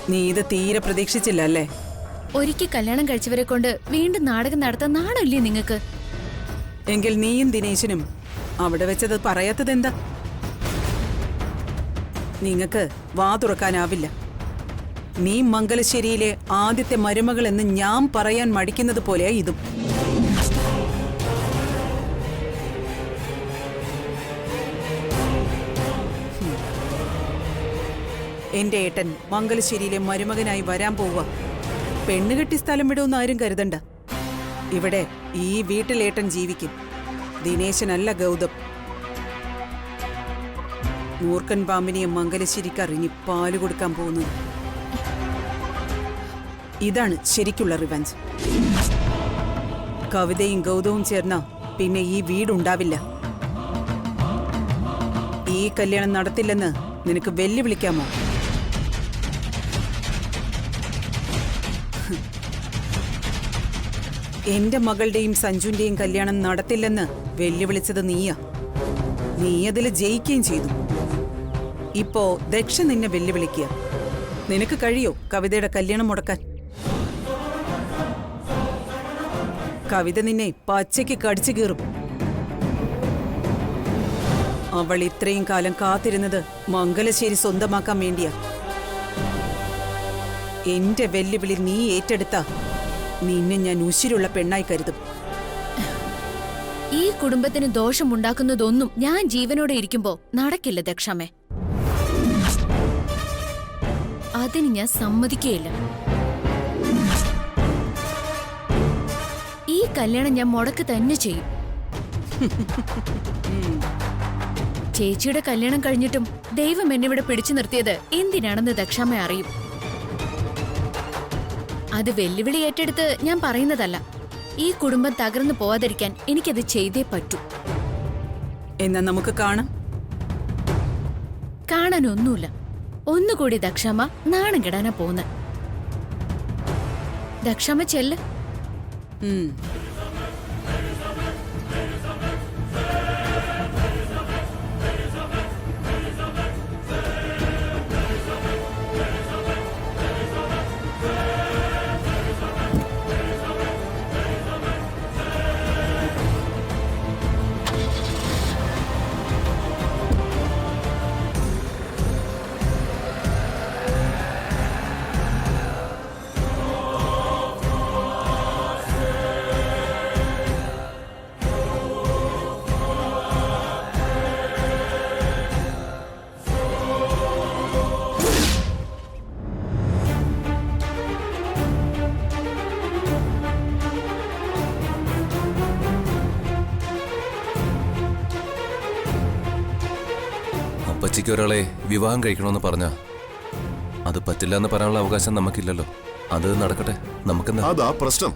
നീ ഇത് തീരെ പ്രതീക്ഷിച്ചില്ല അല്ലേ? ഒരിക്കൽ കല്യാണം കഴിച്ചവരെ കൊണ്ട് വീണ്ടും നാടകം നടത്താൻ നാണമില്ലേ നിങ്ങക്ക്? എങ്കിൽ നീയും ദിനേശനും അവിടെ വെച്ചത് പറയാത്തത് എന്താ? നിങ്ങക്ക് വാ തുറക്കാനാവില്ല. നീ മംഗലശ്ശേരിയിലെ ആദ്യത്തെ മരുമകൾ എന്ന് ഞാൻ പറയാൻ മടിക്കുന്നത് പോലെയാ ഇതും. എന്റെ ഏട്ടൻ മംഗലശ്ശേരിയിലെ മരുമകനായി വരാൻ പോവുക. പെണ്ണുകെട്ടി സ്ഥലം വിടുമെന്ന് ആരും കരുതണ്ട. ഇവിടെ ഈ വീട്ടിലേട്ടൻ ജീവിക്കും. ദിനേശനല്ല ഗൗതം. മൂർഖൻ പാമ്പിനെ മംഗലശ്ശേരിക്ക് അറിഞ്ഞ് പാല് കൊടുക്കാൻ പോകുന്നത്. ഇതാണ് ശരിക്കുള്ള റിവഞ്ച്. കവിതയും ഗൗതവും ചേർന്ന പിന്നെ ഈ വീടുണ്ടാവില്ല. ഈ കല്യാണം നടത്തില്ലെന്ന് നിനക്ക് വെല്ലുവിളിക്കാമോ? എന്റെ മകളുടെയും സഞ്ജുവിന്റെയും കല്യാണം നടത്തില്ലെന്ന് വെല്ലുവിളിച്ചത് നീയാ. നീ അതിൽ ജയിക്കുകയും ചെയ്തു. ഇപ്പോ ദക്ഷ നിന്നെ വെല്ലുവിളിക്കുക. നിനക്ക് കഴിയോ കവിതയുടെ കല്യാണം മുടക്കാൻ? കവിത നിന്നെ പച്ചയ്ക്ക് കടിച്ചു കീറും. അവൾ ഇത്രയും കാലം കാത്തിരുന്നത് മംഗലശ്ശേരി സ്വന്തമാക്കാൻ വേണ്ടിയാ. എന്റെ വെല്ലുവിളി നീ ഏറ്റെടുത്ത നിന്നെ ഞാൻ ഉശിരുള്ള പെണ്ണായി കരുതും. ഈ കുടുംബത്തിന് ദോഷമുണ്ടാക്കുന്നതൊന്നും ഞാൻ ജീവനോടെ ഇരിക്കുമ്പോ നടക്കില്ല ദക്ഷമേ. അതിന് ഞാൻ സമ്മതിക്കുകയില്ല. ഈ കല്യാണം ഞാൻ മുടക്ക് തന്നെ ചെയ്യും. ചേച്ചിയുടെ കല്യാണം കഴിഞ്ഞിട്ടും ദൈവം എന്നെ ഇവിടെ പിടിച്ചു നിർത്തിയത് എന്തിനാണെന്ന് ദക്ഷാമ്മ അറിയും. അത് വെല്ലുവിളി ഏറ്റെടുത്ത് ഞാൻ പറയുന്നതല്ല. ഈ കുടുംബം തകർന്നു പോവാതിരിക്കാൻ എനിക്കത് ചെയ്തേ പറ്റൂ. എന്നാ നമുക്ക് കാണാം. കാണാനൊന്നുമില്ല. ഒന്നുകൂടി ദക്ഷാമ്മ നാണം കെടാനാ പോന്നെ. ദക്ഷാമ്മ ചെല്ല്. അപ്പച്ചിക്ക് ഒരാളെ വിവാഹം കഴിക്കണമെന്ന് പറഞ്ഞ അത് പറ്റില്ല എന്ന് പറയാനുള്ള അവകാശം നമുക്കില്ലല്ലോ. അത് നടക്കട്ടെ. നമുക്കെന്താ? അതാ പ്രശ്നം.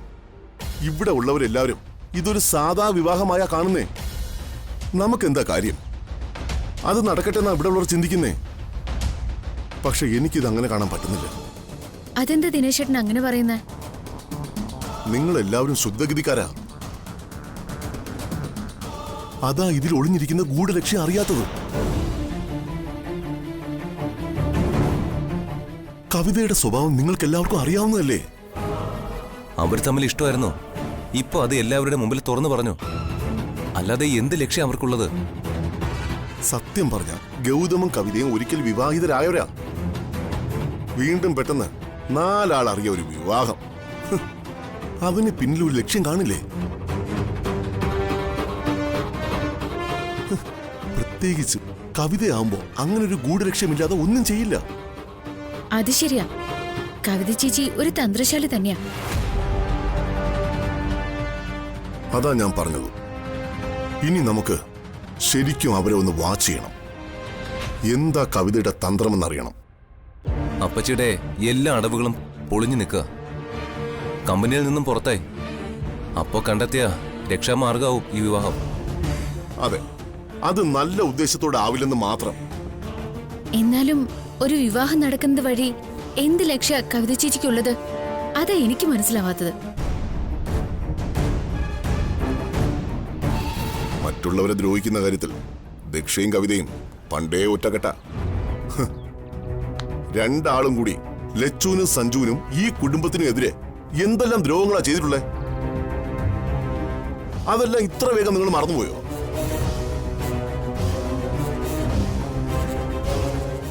ഇവിടെ ഉള്ളവരെല്ലാവരും ഇതൊരു സാധാ വിവാഹമായ കാണുന്നേ. നമുക്കെന്താ കാര്യം? അത് നടക്കട്ടെ എന്നാ ഇവിടെ ഉള്ളവർ ചിന്തിക്കുന്നേ. പക്ഷെ എനിക്കിത് അങ്ങനെ കാണാൻ പറ്റുന്നില്ല. അതെന്താ ദിനേശേട്ടൻ അങ്ങനെ പറയുന്നേ? നിങ്ങൾ എല്ലാവരും ശുദ്ധഗതിക്കാരാ. അതാ ഇതിൽ ഒളിഞ്ഞിരിക്കുന്ന ഗൂഢലക്ഷ്യം അറിയാത്തത്. കവിതയുടെ സ്വഭാവം നിങ്ങൾക്ക് എല്ലാവർക്കും അറിയാവുന്നതല്ലേ? അവർ തമ്മിൽ ഇഷ്ടമായിരുന്നു. ഇപ്പൊ അത് എല്ലാവരുടെ മുമ്പിൽ തുറന്നു പറഞ്ഞു. അല്ലാതെ എന്ത് ലക്ഷ്യം അവർക്കുള്ളത്? സത്യം പറഞ്ഞ ഗൗതമും കവിതയും ഒരിക്കൽ വിവാഹിതരായവരാ. വീണ്ടും പെട്ടെന്ന് 4 ആൾ അറിയ ഒരു വിവാഹം. അവന് പിന്നിൽ ഒരു ലക്ഷ്യം കാണില്ലേ? പ്രത്യേകിച്ച് കവിതയാവുമ്പോ അങ്ങനെ ഒരു ഗൂഢലക്ഷ്യമില്ലാതെ ഒന്നും ചെയ്യില്ല. അത് ശരിയാ. കവിത ചേച്ചി ഒരു തന്ത്രശാലി തന്നെയാ. അതാ ഞാൻ പറഞ്ഞത്. ഇനി നമുക്ക് ശരിക്കും അവരെ ഒന്ന് വാച്ച് ചെയ്യണം. എന്താ കവിതയുടെ തന്ത്രമെന്നറിയണം. അപ്പച്ചിയുടെ എല്ലാ അടവുകളും പൊളിഞ്ഞു നിൽക്കുക. കമ്പനിയിൽ നിന്നും പുറത്തായി. അപ്പോ കണ്ടെത്തിയ രക്ഷാമാർഗാവും ഈ വിവാഹം. അതെ, അത് നല്ല ഉദ്ദേശത്തോടെ ആവില്ലെന്ന് മാത്രം. എന്നാലും ഒരു വിവാഹം നടക്കുന്നത് വഴി എന്ത് ലക്ഷ്യ കവിത ചേച്ചിക്കുള്ളത്? അതാ എനിക്ക് മനസ്സിലാവാത്തത്. മറ്റുള്ളവരെ ദ്രോഹിക്കുന്ന കാര്യത്തിൽ ദക്ഷയും കവിതയും പണ്ടേ ഒറ്റക്കെട്ട. 2 ആളും കൂടി ലച്ചുവിനും സഞ്ജുവിനും ഈ കുടുംബത്തിനും എതിരെ എന്തെല്ലാം ദ്രോഹങ്ങളാ ചെയ്തിട്ടുള്ളേ? അതെല്ലാം ഇത്ര വേഗം നിങ്ങൾ മറന്നുപോയോ?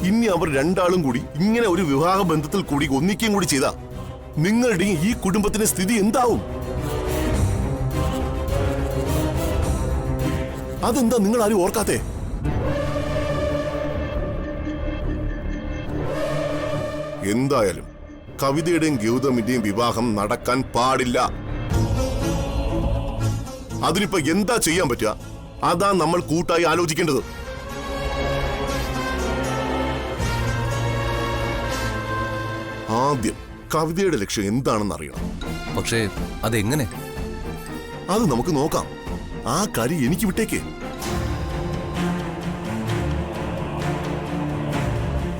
ഇനി അവർ രണ്ടാളും കൂടി ഇങ്ങനെ ഒരു വിവാഹ ബന്ധത്തിൽ കൂടി ഒന്നിക്കുകയും കൂടി ചെയ്താ നിങ്ങളുടെ ഈ കുടുംബത്തിന്റെ സ്ഥിതി എന്താവും? അതെന്താ നിങ്ങൾ ആരും ഓർക്കാത്തെ? എന്തായാലും കവിതയുടെയും ഗൗതമിന്റെയും വിവാഹം നടക്കാൻ പാടില്ല. അതിനിപ്പോ എന്താ ചെയ്യാൻ പറ്റുക? അതാ നമ്മൾ കൂട്ടായി ആലോചിക്കേണ്ടത്. ആദ്യം കവിതയുടെ ലക്ഷ്യം എന്താണെന്ന് അറിയണം. പക്ഷേ അതെങ്ങനെ? അത് നമുക്ക് നോക്കാം. ആ കാര്യം എനിക്ക് വിട്ടേക്ക്.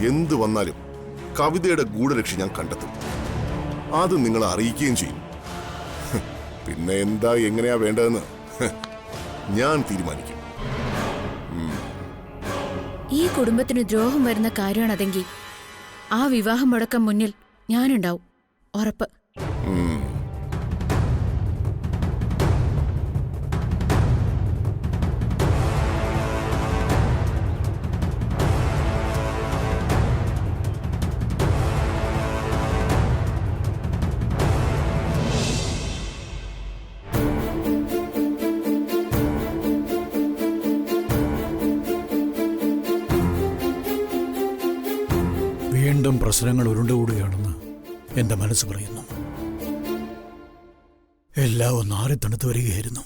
എന്ത് വന്നാലും കവിതയുടെ ഗൂഢലക്ഷ്യം ഞാൻ കണ്ടെത്തും. അത് നിങ്ങളെ അറിയിക്കുകയും ചെയ്യും. പിന്നെ എന്താ എങ്ങനെയാ വേണ്ടതെന്ന് ഞാൻ തീരുമാനിക്കും. ഈ കുടുംബത്തിന് ദ്രോഹം വരുന്ന കാര്യമാണതെങ്കിൽ ആ വിവാഹം മുടക്കം മുന്നിൽ ഞാനുണ്ടാവും, ഉറപ്പ്. വീണ്ടും പ്രശ്നങ്ങൾ ഉരുണ്ടുകൂടുകയാണെന്ന് എന്റെ മനസ്സ് പറയുന്നു. എല്ലാം ഒന്ന് ആറിത്തണുത്ത് വരികയായിരുന്നു.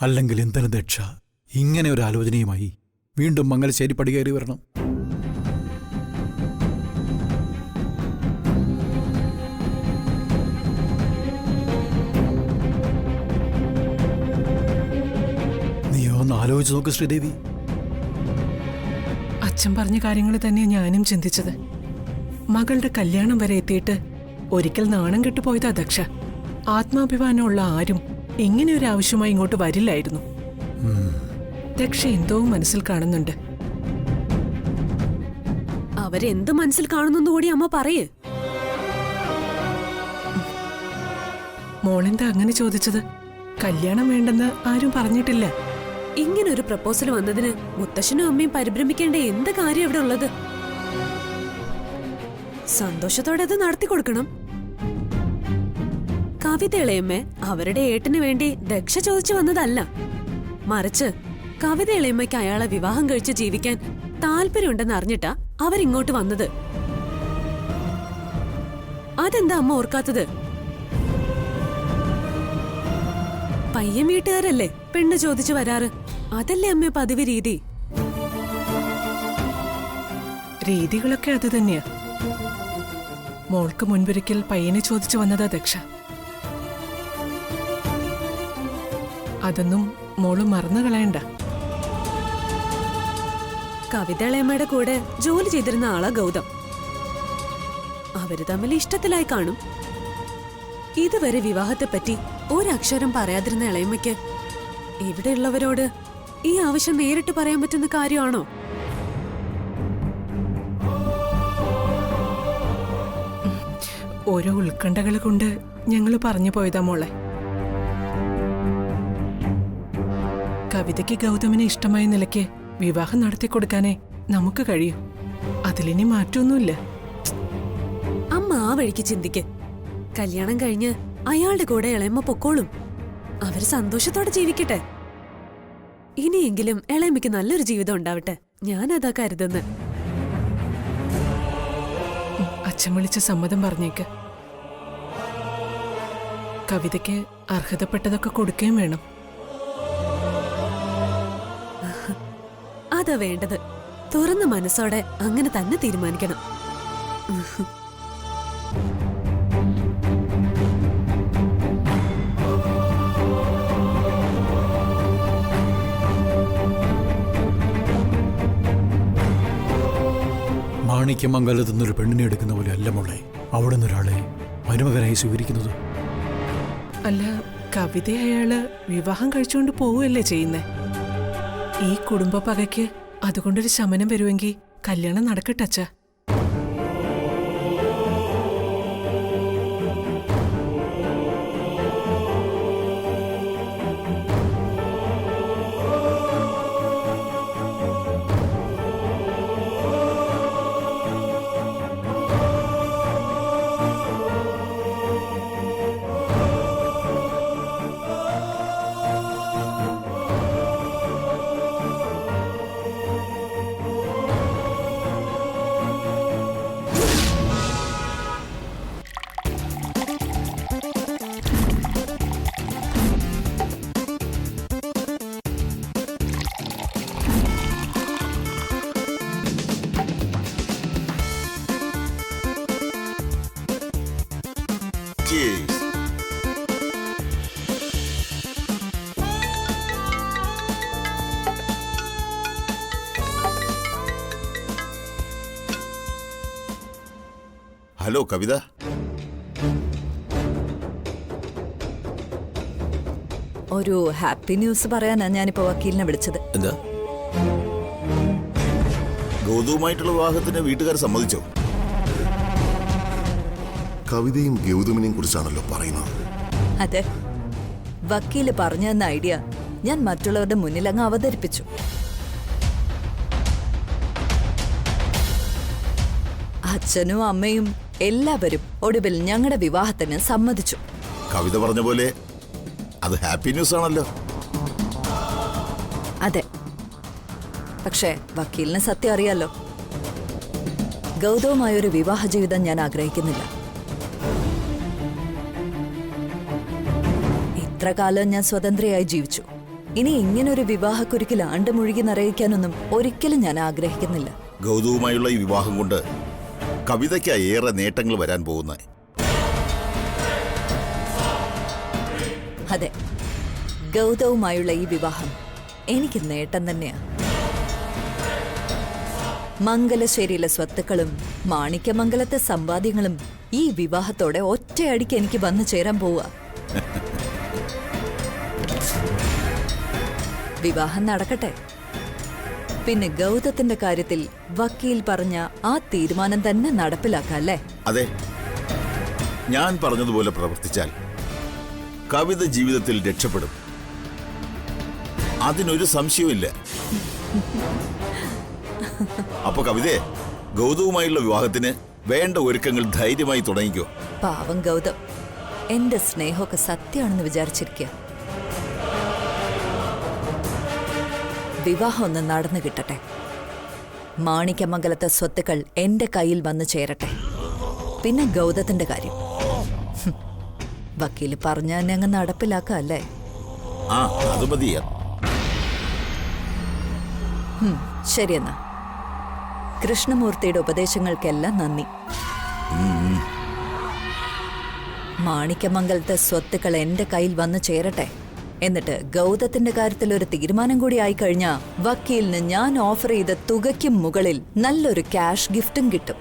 അല്ലെങ്കിൽ ഇന്ധനദക്ഷ ഇങ്ങനെ ഒരു ആലോചനയുമായി വീണ്ടും മംഗലശ്ശേരി പടികേറി വരണം. ആലോചിച്ച് നോക്ക് ശ്രീദേവി. അച്ഛൻ പറഞ്ഞ കാര്യങ്ങൾ തന്നെ ഞാനും ചിന്തിച്ചത്. മകളുടെ കല്യാണം വരെ എത്തിയിട്ട് ഒരിക്കൽ നാണം കെട്ടുപോയതാ ദക്ഷ. ആത്മാഭിമാനമുള്ള ആരും ഇങ്ങനെ ഒരു ആവശ്യമായി ഇങ്ങോട്ട് വരില്ലായിരുന്നു. ദക്ഷ എന്തോ മനസ്സിൽ കാണുന്നുണ്ട്. അവരെന്ത് മനസ്സിൽ കാണുന്നു കൂടി അമ്മ പറയേ. മോളെന്താ അങ്ങനെ ചോദിച്ചത്? കല്യാണം വേണ്ടെന്ന് ആരും പറഞ്ഞിട്ടില്ല. ഇങ്ങനൊരു പ്രപ്പോസൽ വന്നതിന് മുത്തശ്ശനും അമ്മയും പരിഭ്രമിക്കേണ്ട എന്ത് കാര്യം ഇവിടെ ഉള്ളത്? സന്തോഷത്തോടെ അത് നടത്തി കൊടുക്കണം. കവിതയിളയമ്മേ അവരുടെ ഏട്ടിന് വേണ്ടി ദക്ഷ ചോദിച്ചു വന്നതല്ല. മറിച്ച് കവിതയിളയമ്മയ്ക്ക് അയാളെ വിവാഹം കഴിച്ച് ജീവിക്കാൻ താല്പര്യമുണ്ടെന്ന് അറിഞ്ഞിട്ടാ അവരിങ്ങോട്ട് വന്നത്. അതെന്താ അമ്മ ഓർക്കാത്തത്? പയ്യൻ വീട്ടുകാരല്ലേ പെണ്ണ് ചോദിച്ചു വരാറ്. അതല്ലേ അമ്മ പതിവ് രീതി. രീതികളൊക്കെ അത് തന്നെയാ. മോൾക്ക് മുൻപൊരിക്കൽ പയ്യനെ ചോദിച്ചു വന്നതാ ദക്ഷ. അതൊന്നും മോള് മറന്നു കളയണ്ട. കവിതളയമ്മയുടെ കൂടെ ജോലി ചെയ്തിരുന്ന ആളാ ഗൗതം. അവര് തമ്മിൽ ഇഷ്ടത്തിലായി കാണും. ഇതുവരെ വിവാഹത്തെപ്പറ്റി ഒരക്ഷരം പറയാതിരുന്ന ഇളയമ്മയ്ക്ക് ഇവിടെയുള്ളവരോട് ഈ ആവശ്യം നേരിട്ട് പറയാൻ പറ്റുന്ന കാര്യമാണോ? ഓരോ ഉത്കണ്ഠകൾ കൊണ്ട് ഞങ്ങൾ പറഞ്ഞു പോയതാ മോളെ. കവിതയ്ക്ക് ഗൗതമിനെ ഇഷ്ടമായ നിലയ്ക്ക് വിവാഹം നടത്തിക്കൊടുക്കാനേ നമുക്ക് കഴിയൂ. അതിലിനി മാറ്റമൊന്നുമില്ല. അമ്മ ആ വഴിക്ക് ചിന്തിക്ക്. കല്യാണം കഴിഞ്ഞ് അയാളുടെ കൂടെ ഇളയമ്മ പൊക്കോളും. അവര് സന്തോഷത്തോടെ ജീവിക്കട്ടെ. ഇനിയെങ്കിലും ഇളയമ്മയ്ക്ക് നല്ലൊരു ജീവിതം ഉണ്ടാവട്ടെ. ഞാനതാ കരുതുന്നത്. അച്ഛൻ വിളിച്ച സമ്മതം പറഞ്ഞേക്ക്. കവിതയ്ക്ക് അർഹതപ്പെട്ടതൊക്കെ കൊടുക്കുകയും വേണം. അതാ വേണ്ടത്. തുറന്ന മനസ്സോടെ അങ്ങനെ തന്നെ തീരുമാനിക്കണം. മാണിക്യമംഗലത്ത് നിന്നൊരു പെണ്ണിനെ എടുക്കുന്ന പോലെ അല്ല മോളെ അവിടെ നിന്നൊരാളെ മരുമകനായി സ്വീകരിക്കുന്നത്. അല്ല, കവിത അയാള് വിവാഹം കഴിച്ചുകൊണ്ട് പോവുകയല്ലേ ചെയ്യുന്നേ. ഈ കുടുംബ പകയ്ക്ക് അതുകൊണ്ടൊരു ശമനം വരുമെങ്കിൽ കല്യാണം നടക്കട്ടെ അച്ഛാ. ഹലോ കവിത, ഒരു ഹാപ്പി ന്യൂസ് പറയാനാ ഞാനിപ്പോ വക്കീലിനെ വിളിച്ചത്. എന്താ? ഗൗതവുമായിട്ടുള്ള വിവാഹത്തിന് വീട്ടുകാർ സമ്മതിച്ചോ? കവിതയും ഗൗതമിനെയും കുറിച്ചാണല്ലോ പറയുന്നത്. അതെ, വക്കീല് പറഞ്ഞു തന്ന ഐഡിയ ഞാൻ മറ്റുള്ളവരുടെ മുന്നിൽ അങ്ങ് അവതരിപ്പിച്ചു. അച്ഛനും അമ്മയും എല്ലാവരും ഒടുവിൽ ഞങ്ങളുടെ വിവാഹത്തിന് സമ്മതിച്ചു. കവിത പറഞ്ഞ പോലെ അത് ഹാപ്പി ന്യൂസ് ആണല്ലോ. അതെ, പക്ഷേ വക്കീലിന് സത്യം അറിയാലോ. ഗൗതവുമായൊരു വിവാഹ ജീവിതം ഞാൻ ആഗ്രഹിക്കുന്നില്ല. ഇത്ര കാലം ഞാൻ സ്വതന്ത്രയായി ജീവിച്ചു. ഇനി ഇങ്ങനൊരു വിവാഹക്കുരുക്കിൽ ആണ്ട് മുഴുകി നിറയിക്കാനൊന്നും ഒരിക്കലും ഞാൻ ആഗ്രഹിക്കുന്നില്ല. ഗൗതവുമായുള്ള ഈ വിവാഹം കൊണ്ട് കവിതയ്ക്ക് ഏറെ നേട്ടങ്ങൾ വരാൻ പോകുന്നത്. അതെ, ഗൗതവുമായുള്ള ഈ വിവാഹം എനിക്ക് നേട്ടം തന്നെയാണ്. മംഗലശ്ശേരിയിലെ സ്വത്തുക്കളും മാണിക്യമംഗലത്തെ സമ്പാദ്യങ്ങളും ഈ വിവാഹത്തോടെ ഒറ്റയടിക്ക് എനിക്ക് വന്നു ചേരാൻ പോവുക. വിവാഹം നടക്കട്ടെ. പിന്നെ ഗൗതത്തിന്റെ കാര്യത്തിൽ വക്കീൽ പറഞ്ഞ ആ തീരുമാനം തന്നെ നടപ്പിലാക്കാം അല്ലേ? അതെ, ഞാൻ പറഞ്ഞതുപോലെ പ്രവർത്തിച്ചാൽ കവിത ജീവിതത്തിൽ രക്ഷപ്പെടും. അതിനൊരു സംശയവുമില്ല. അപ്പൊ കവിതയെ ഗൗതവുമായുള്ള വിവാഹത്തിന് വേണ്ട ഒരുക്കങ്ങൾ ധൈര്യമായി തുടങ്ങിക്കോ. പാവം ഗൗതം എന്റെ സ്നേഹമൊക്കെ സത്യമാണെന്ന് വിചാരിച്ചിരിക്കുക. വിവാഹം ഒന്ന് നടന്നു കിട്ടട്ടെ. മാണിക്യമംഗലത്തെ സ്വത്തുക്കൾ എന്റെ കയ്യിൽ വന്നു ചേരട്ടെ. പിന്നെ ഗൗതത്തിന്റെ കാര്യം വക്കീല് പറഞ്ഞ തന്നെ അങ്ങ് നടപ്പിലാക്കല്ലേ? ആ, അത് മതിയാ. ശരിയെന്നാ. കൃഷ്ണമൂർത്തിയുടെ ഉപദേശങ്ങൾക്കെല്ലാം നന്ദി. മാണിക്യമംഗലത്തെ സ്വത്തുക്കൾ എന്റെ കയ്യിൽ വന്നു ചേരട്ടെ. എന്നിട്ട് ഗൗതത്തിന്റെ കാര്യത്തിൽ ഒരു തീരുമാനം കൂടി ആയിക്കഴിഞ്ഞാ വക്കീലിന് ഞാൻ ഓഫർ ചെയ്ത തുകയ്ക്കും മുകളിൽ നല്ലൊരു ക്യാഷ് ഗിഫ്റ്റും കിട്ടും.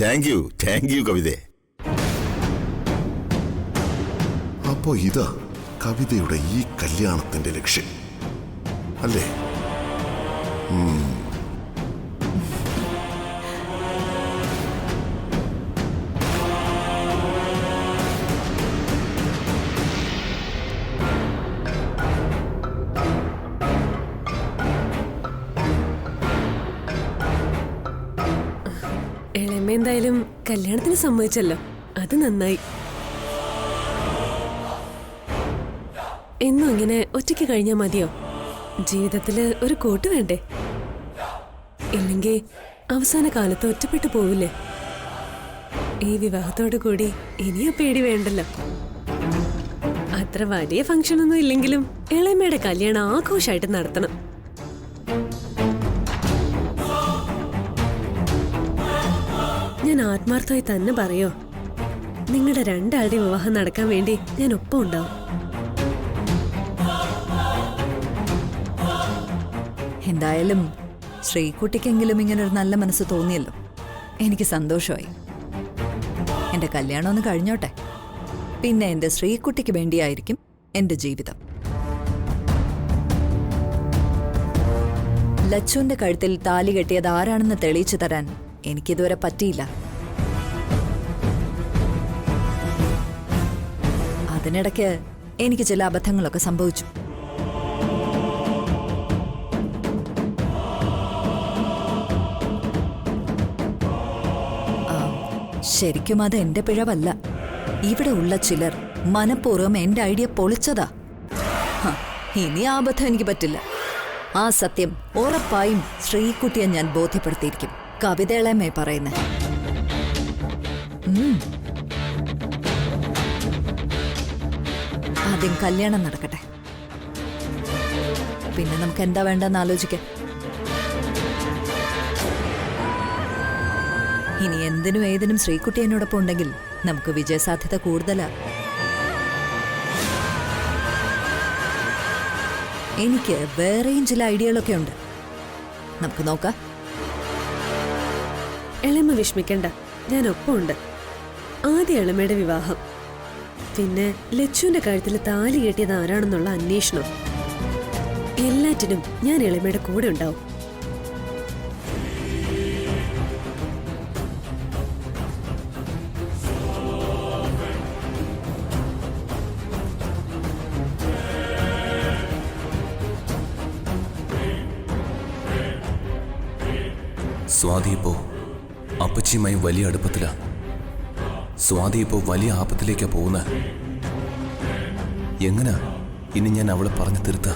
താങ്ക് യു കവിതേ. അപ്പോ ഇതാ കവിതയുടെ ഈ കല്യാണത്തിന്റെ ലക്ഷ്യം അല്ലേ? ഇളയമ്മ എന്തായാലും കല്യാണത്തിന് സമ്മതിച്ചല്ലോ, അത് നന്നായി. എന്നും ഇങ്ങനെ ഒറ്റയ്ക്ക് കഴിഞ്ഞാൽ മതിയോ? ജീവിതത്തില് ഒരു കൂട്ട് വേണ്ടേ? ഇല്ലെങ്കിൽ അവസാന കാലത്ത് ഒറ്റപ്പെട്ടു പോവില്ലേ? ഈ വിവാഹത്തോടു കൂടി ഇനിയും പേടി വേണ്ടല്ലോ. അത്ര വലിയ ഫംഗ്ഷൻ ഒന്നും ഇല്ലെങ്കിലും ഇളയമ്മയുടെ കല്യാണം ആഘോഷമായിട്ട് നടത്തണം. ഞാൻ ആത്മാർത്ഥമായി തന്നെ പറയോ, നിങ്ങളുടെ രണ്ടാളുടെ വിവാഹം നടക്കാൻ വേണ്ടി ഞാൻ ഒപ്പം ഉണ്ടാവും. എന്തായാലും ശ്രീകുട്ടിക്കെങ്കിലും ഇങ്ങനൊരു നല്ല മനസ്സ് തോന്നിയല്ലോ. എനിക്ക് സന്തോഷമായി. എന്റെ കല്യാണം ഒന്ന് കഴിഞ്ഞോട്ടെ. പിന്നെ എന്റെ ശ്രീകുട്ടിക്ക് വേണ്ടിയായിരിക്കും എന്റെ ജീവിതം. ലച്ചുവിന്റെ കഴുത്തിൽ താലി കെട്ടിയത് ആരാണെന്ന് തെളിയിച്ചു തരാൻ എനിക്കിതുവരെ പറ്റിയില്ല. അതിനിടയ്ക്ക് എനിക്ക് ചില അബദ്ധങ്ങളൊക്കെ സംഭവിച്ചു. ശരിക്കും അത് എന്റെ പിഴവല്ല. ഇവിടെ ഉള്ള ചിലർ മനഃപൂർവ്വം എന്റെ ഐഡിയ പൊളിച്ചതാ. ഇനി ആ അബദ്ധം എനിക്ക് പറ്റില്ല. ആ സത്യം ഉറപ്പായും ശ്രീകുട്ടിയെ ഞാൻ ബോധ്യപ്പെടുത്തിയിരിക്കും. കവിതകളെ പറയുന്നത്. ആദ്യം കല്യാണം നടക്കട്ടെ, പിന്നെ നമുക്ക് എന്താ വേണ്ടെന്ന് ആലോചിക്കാം. ഇനി എന്തിനും ഏതിനും ശ്രീകുട്ടി എന്നോടൊപ്പം ഉണ്ടെങ്കിൽ നമുക്ക് വിജയസാധ്യത കൂടുതലാ. എനിക്ക് വേറെയും ചില ഐഡിയകളൊക്കെ ഉണ്ട്. നമുക്ക് നോക്കാം. എളമ വിഷമിക്കണ്ട, ഞാൻ ഒപ്പമുണ്ട്. ആദ്യ എളമയുടെ വിവാഹം, പിന്നെ ലച്ചുവിന്റെ കഴുത്തിൽ താലി കെട്ടിയത് ആരാണെന്നുള്ള അന്വേഷണം, എല്ലാറ്റിനും ഞാൻ എളമയുടെ കൂടെ ഉണ്ടാവും. സ്വാതി ഇപ്പോ അപ്പച്ചിയുമായി വലിയ അടുപ്പത്തിലാ. സ്വാതി ഇപ്പോ വലിയ ആപത്തിലേക്കാ പോകുന്നത്. എങ്ങനാ ഇനി ഞാൻ അവളെ പറഞ്ഞു തീർത്ത?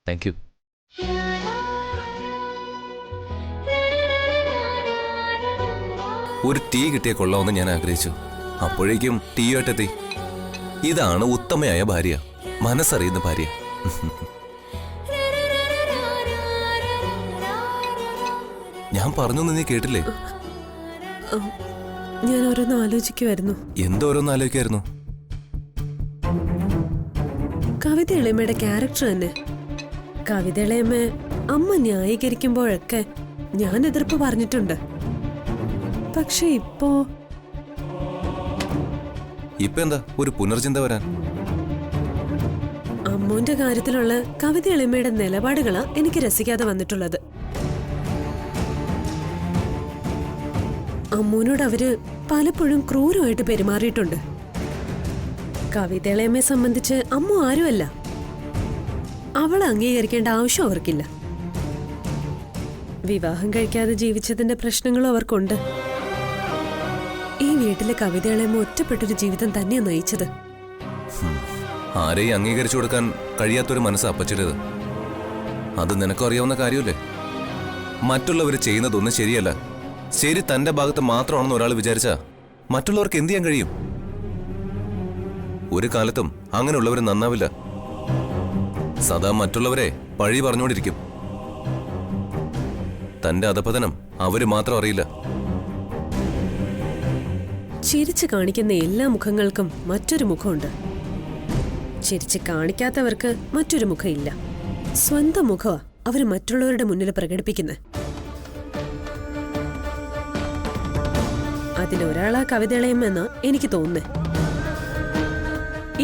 Thank you. ഒരു ടീ കിട്ടിയ കൊള്ളാമെന്ന് ഞാൻ ആഗ്രഹിച്ചു. അപ്പോഴേക്കും ടീയായിട്ടെത്തി. ഇതാണ് ഉത്തമയായ ഭാര്യ, മനസ്സറിയുന്ന ഭാര്യ. ഞാൻ പറഞ്ഞു നീ കേട്ടില്ലേ? ഞാൻ ഓരോന്ന് ആലോചിക്കുമായിരുന്നു. എന്തോരോന്ന് ആലോചിക്കായിരുന്നു? കവിത ഇളയമ്മയുടെ ക്യാരക്ടർ തന്നെ. കവിത ഇളയമ്മ അമ്മ ന്യായീകരിക്കുമ്പോഴൊക്കെ ഞാൻ എതിർപ്പ് പറഞ്ഞിട്ടുണ്ട്. പക്ഷെ ഇപ്പോ എന്താ ഒരു പുനർചിന്ത വരാൻ? അമ്മൂന്റെ കാര്യത്തിലുള്ള കവിത ഇളയമ്മയുടെ നിലപാടുകളാ എനിക്ക് രസിക്കാതെ വന്നിട്ടുള്ളത്. അമ്മൂനോട് അവര് പലപ്പോഴും ക്രൂരമായിട്ട് പെരുമാറിയിട്ടുണ്ട്. കവിത ഇളയമ്മയെ സംബന്ധിച്ച് അമ്മു ആരുമല്ല. അവളെ അംഗീകരിക്കേണ്ട ആവശ്യം അവർക്കില്ല. വിവാഹം കഴിക്കാതെ ജീവിച്ചതിന്റെ പ്രശ്നങ്ങളും അവർക്കുണ്ട്. ഈ വീട്ടിലെ കവിത ഇളയമ്മ ഒറ്റപ്പെട്ടൊരു ജീവിതം തന്നെയാ നയിച്ചത്. ആരെയും അംഗീകരിച്ചു കൊടുക്കാൻ കഴിയാത്തൊരു മനസ്സ് അപ്പച്ചിടത്. അത് നിനക്കും അറിയാവുന്ന കാര്യമല്ലേ? മറ്റുള്ളവർ ചെയ്യുന്നതൊന്നും ശരിയല്ല, ശരി തന്റെ ഭാഗത്ത് മാത്രമാണെന്ന് ഒരാൾ വിചാരിച്ചാ മറ്റുള്ളവർക്ക് എന്ത് ചെയ്യാൻ കഴിയും? ഒരു കാലത്തും അങ്ങനെയുള്ളവർ നന്നാവില്ല. സദാ മറ്റുള്ളവരെ പഴി പറഞ്ഞുകൊണ്ടിരിക്കും. തന്റെ അധപതനം അവര് മാത്രം അറിയില്ല. ചിരിച്ചു കാണിക്കുന്ന എല്ലാ മുഖങ്ങൾക്കും മറ്റൊരു മുഖമുണ്ട്. ചിരിച്ചു കാണിക്കാത്തവർക്ക് മറ്റൊരു മുഖമില്ല. സ്വന്തം മുഖമാ അവര് മറ്റുള്ളവരുടെ മുന്നിൽ പ്രകടിപ്പിക്കുന്നത്. അതിലൊരാളാ കവിത ഇളയമ്മെന്നാ എനിക്ക് തോന്നുന്നത്.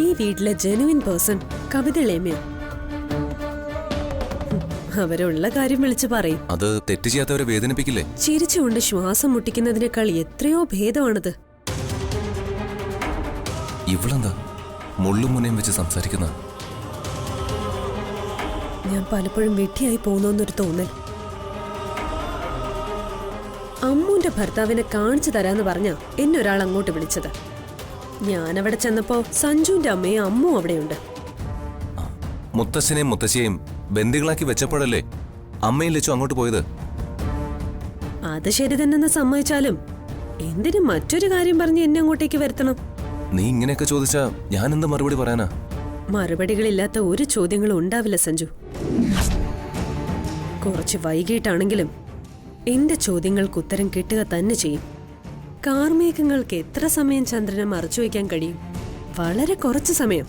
ഈ വീട്ടിലെ ജെനുവിൻ പേഴ്സൺ കവിത ഇളയമ്മയാ. അവരുള്ള കാര്യം വിളിച്ചു പറയും. അത് തെറ്റ് ചെയ്യാത്തവരെ വേദനിപ്പിക്കില്ലേ? ചിരിച്ചുകൊണ്ട് ശ്വാസം മുട്ടിക്കുന്നതിനേക്കാൾ എത്രയോ ഭേദമാണത്. ഇവളെന്താ മുള്ളും മുനയും വെച്ച് സംസാരിക്കുന്ന? ഞാൻ പലപ്പോഴും വെട്ടിയായി പോകുന്നൊരു തോന്നൽ. അമ്മൂന്റെ ഭർത്താവിനെ കാണിച്ചു തരാന്ന് പറഞ്ഞാ എന്നെ ഒരാൾ അങ്ങോട്ട് വിളിച്ചത്. ഞാനവിടെ ചെന്നപ്പോ സഞ്ജുവിന്റെ അമ്മയും അമ്മു അവിടെയുണ്ട്. മുത്തശ്ശനെയും മുത്തശ്ശിയെയും ബന്ദികളാക്കി വെച്ചപ്പോഴല്ലേ അമ്മയും ലച്ചു അങ്ങോട്ട് പോയത്? അത് ശരി തന്നെന്ന് സമ്മതിച്ചാലും എന്തിനു മറ്റൊരു കാര്യം പറഞ്ഞ് എന്നെ അങ്ങോട്ടേക്ക് വരുത്തണം? നീ ഇങ്ങനെയൊക്കെ ചോദിച്ചാ ഞാൻ എന്ത് മറുപടി പറയാനാ? മറുപടികളില്ലാത്ത ഒരു ചോദ്യങ്ങളും ഉണ്ടാവില്ല സഞ്ജു. കുറച്ച് വൈകിട്ടാണെങ്കിലും എന്റെ ചോദ്യങ്ങൾക്ക് ഉത്തരം കിട്ടുക തന്നെ ചെയ്യും. കാർമേഘങ്ങൾക്ക് എത്ര സമയം ചന്ദ്രനെ മറച്ചു വയ്ക്കാൻ കഴിയും? വളരെ കുറച്ച് സമയം.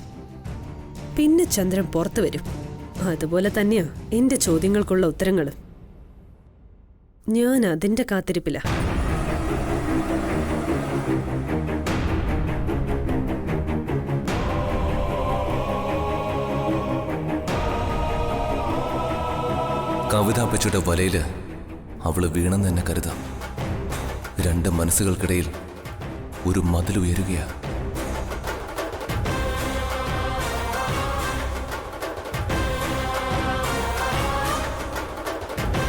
പിന്നെ ചന്ദ്രൻ പുറത്തു വരും. അതുപോലെ തന്നെയാ എന്റെ ചോദ്യങ്ങൾക്കുള്ള ഉത്തരങ്ങൾ. ഞാൻ അതിന്റെ കാത്തിരിപ്പില്ല. കവിത അപ്പച്ചിയുടെ വലയില് അവള് വീണെന്ന് തന്നെ കരുതാം. രണ്ട് മനസ്സുകൾക്കിടയിൽ ഒരു മതിലുയരുകയാ.